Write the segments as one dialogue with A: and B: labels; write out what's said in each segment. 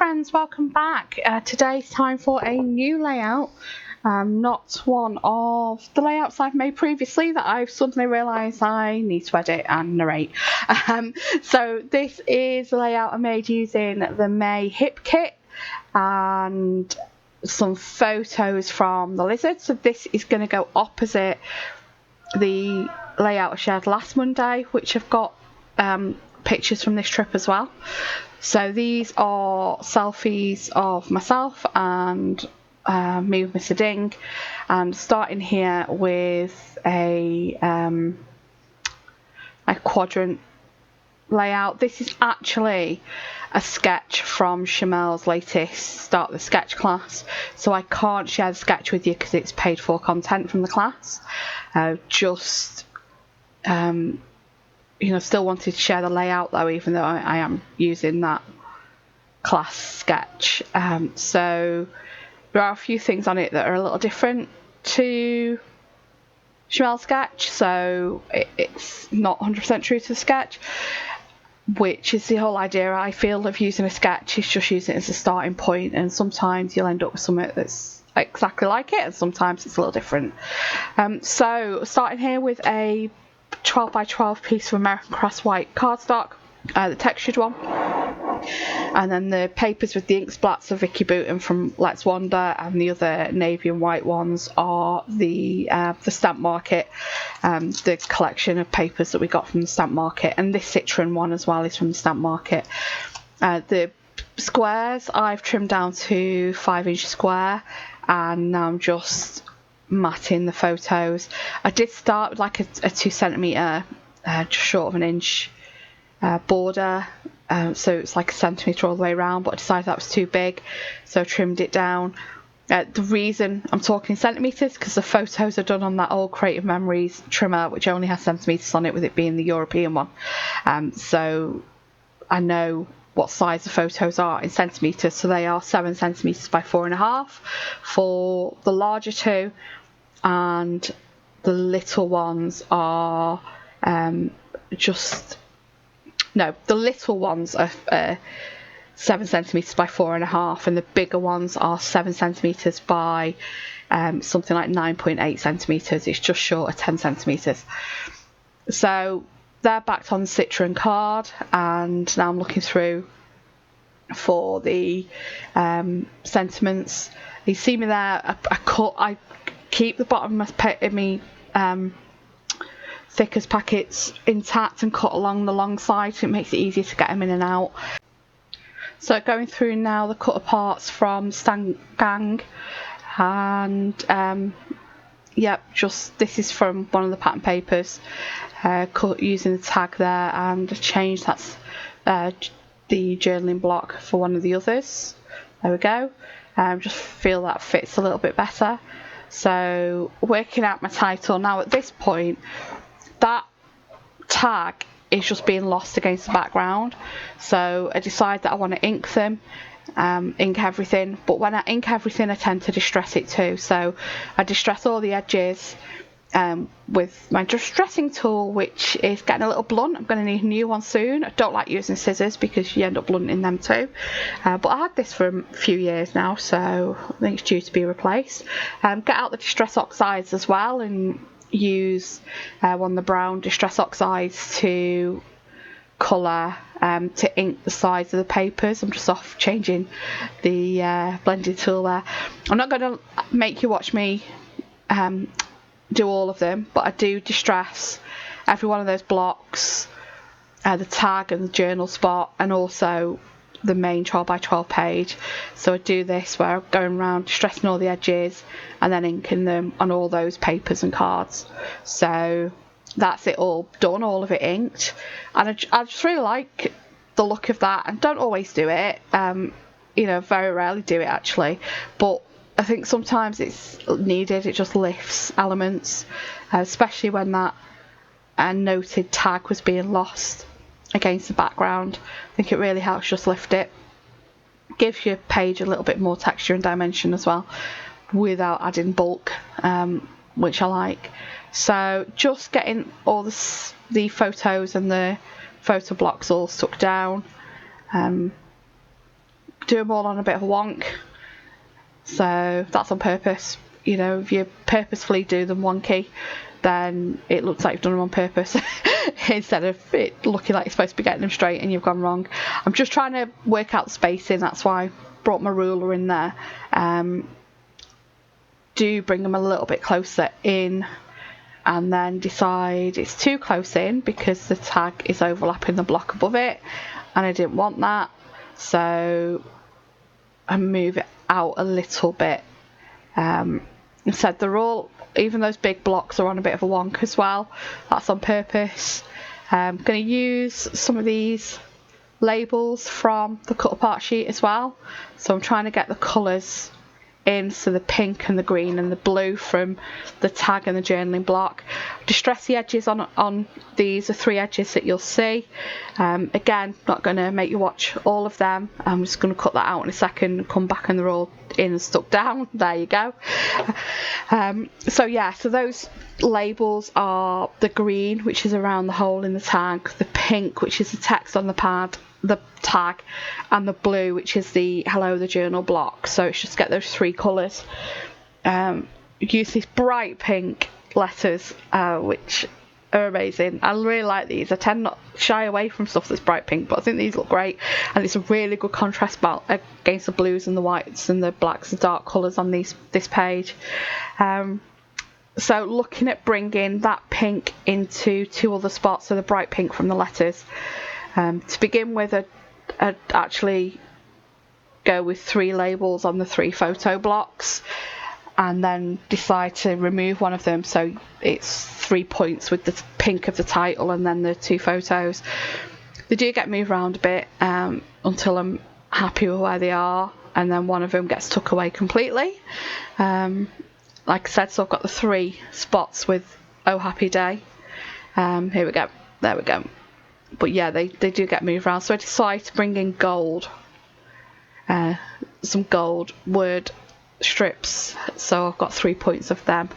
A: friends, welcome back. Today's time for a new layout, not one of the layouts I've made previously that I've suddenly realised I need to edit and narrate. So this is a layout I made using the May hip kit and some photos from the lizard. So this is going to go opposite the layout I shared last Monday, which have got pictures from this trip as well. So these are selfies of myself and me with Mr. Ding, and starting here with a quadrant layout. This is actually a sketch from Shimelle's latest Start the Sketch class, so I can't share the sketch with you because it's paid for content from the class. Still wanted to share the layout though, even though I am using that class sketch. So there are a few things on it that are a little different to Shimelle's sketch, so it's not 100% true to the sketch, which is the whole idea, I feel, of using a sketch, is just using it as a starting point, and sometimes you'll end up with something that's exactly like it, and sometimes it's a little different. So starting here with a 12 by 12 piece of American Crafts white cardstock, the textured one, and then the papers with the ink splats of Vicky Booten from Let's Wander, and the other navy and white ones are the Stamp Market, the collection of papers that we got from the Stamp Market, and this Citron one as well is from the Stamp Market. The squares I've trimmed down to 5-inch square, and now I'm just matting the photos. I did start with like a 2 centimetre, just short of an inch border, so it's like a centimetre all the way around, but I decided that was too big, so I trimmed it down. The reason I'm talking centimetres because the photos are done on that old Creative Memories trimmer, which only has centimetres on it, with it being the European one. So I know what size the photos are in centimetres, so they are 7 centimetres by 4.5 for the larger two, and the little ones are the little ones are 7 centimetres by 4.5, and the bigger ones are 7 centimetres by something like 9.8 centimetres. It's just short of 10 centimetres. So they're backed on the Citron card, and now I'm looking through for the sentiments. You see me there, I keep the bottom of my thickest packets intact and cut along the long side, so it makes it easier to get them in and out. So going through now the cut parts from Stan Gang, and this is from one of the pattern papers, cut using the tag there, and a change, that's the journaling block for one of the others. There we go. Just feel that fits a little bit better. So working out my title now, at this point that tag is just being lost against the background, so I decide that I want to ink them, ink everything, but when I ink everything I tend to distress it too, so I distress all the edges with my distressing tool, which is getting a little blunt. I'm going to need a new one soon. I don't like using scissors because you end up blunting them too, but I had this for a few years now, so I think it's due to be replaced. Get out the Distress Oxides as well, and use one of the brown Distress Oxides to colour, to ink the sides of the papers. I'm just off changing the blending tool there. I'm not going to make you watch me do all of them, but I do distress every one of those blocks, the tag and the journal spot, and also the main 12 by 12 page. So I do this where I'm going around distressing all the edges and then inking them on all those papers and cards. So that's it all done, all of it inked, and I just really like the look of that, and don't always do it, very rarely do it actually, but I think sometimes it's needed. It just lifts elements, especially when that noted tag was being lost against the background. I think it really helps just lift it, gives your page a little bit more texture and dimension as well, without adding bulk, which I like. So just getting all the photos and the photo blocks all stuck down, do them all on a bit of a wonk. So that's on purpose. You know, if you purposefully do them wonky, then it looks like you've done them on purpose instead of it looking like you're supposed to be getting them straight and you've gone wrong. I'm just trying to work out the spacing, that's why I brought my ruler in there. Do bring them a little bit closer in and then decide it's too close in because the tag is overlapping the block above it and I didn't want that, so I move it out a little bit. Instead, they're all, even those big blocks are on a bit of a wonk as well. That's on purpose. I'm going to use some of these labels from the cut apart sheet as well. So I'm trying to get the colours in, so the pink and the green and the blue from the tag and the journaling block. Distress the edges on these are 3 edges that you'll see. Again, not going to make you watch all of them. I'm just going to cut that out in a second and come back and they're all in and stuck down. There you go. So yeah, so those labels are the green, which is around the hole in the tag, the pink, which is the text on the tag, and the blue, which is the hello the journal block. So it's just get those 3 colours. Use these bright pink letters, which are amazing. I really like these. I tend not shy away from stuff that's bright pink, but I think these look great, and it's a really good contrast against the blues and the whites and the blacks and dark colours on this page. So looking at bringing that pink into 2 other spots, so the bright pink from the letters. To begin with, I'd actually go with 3 labels on the 3 photo blocks and then decide to remove one of them, so it's 3 points with the pink of the title and then the 2 photos. They do get moved around a bit until I'm happy with where they are, and then one of them gets tucked away completely. Like I said, so I've got the 3 spots with Oh Happy Day. Here we go, there we go. But yeah, they do get moved around. So I decided to bring in gold, some gold word strips. So I've got 3 points of them.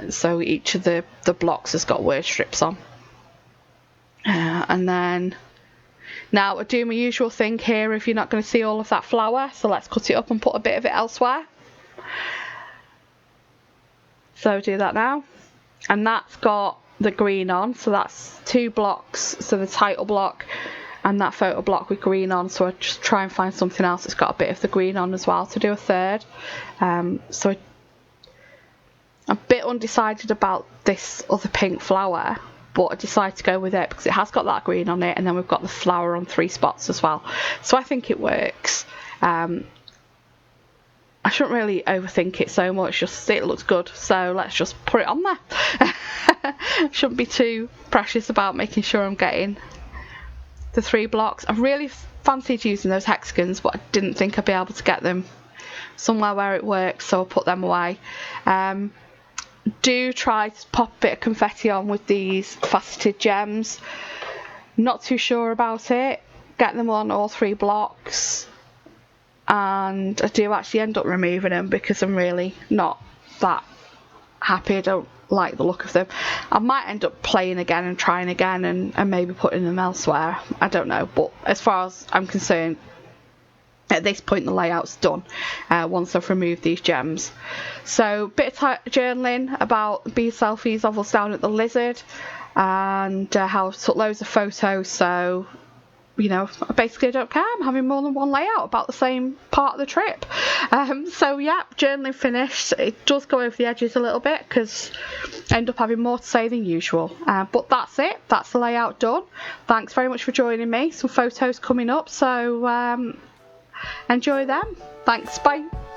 A: So each of the blocks has got word strips on. And then now I do my usual thing here if you're not going to see all of that flower. So let's cut it up and put a bit of it elsewhere. So do that now. And that's got the green on, so that's 2 blocks, so the title block and that photo block with green on, so I just try and find something else that's got a bit of the green on as well to do a third. So I'm a bit undecided about this other pink flower, but I decided to go with it because it has got that green on it, and then we've got the flower on 3 spots as well, so I think it works. I shouldn't really overthink it so much, just it looks good, so let's just put it on there. Shouldn't be too precious about making sure I'm getting the 3 blocks. I really fancied using those hexagons, but I didn't think I'd be able to get them somewhere where it works, so I'll put them away. Do try to pop a bit of confetti on with these faceted gems. Not too sure about it. Get them on all 3 blocks. And I do actually end up removing them because I'm really not that happy. I don't like the look of them. I might end up playing again and trying again and maybe putting them elsewhere. I don't know, but as far as I'm concerned, at this point the layout's done once I've removed these gems. So bit of journaling about bee selfies of us down at the Lizard, and how I took loads of photos, so you know, basically I don't care. I'm having more than one layout about the same part of the trip. So yeah, journaling finished. It does go over the edges a little bit because I end up having more to say than usual. But that's it. That's the layout done. Thanks very much for joining me. Some photos coming up, so enjoy them. Thanks, bye.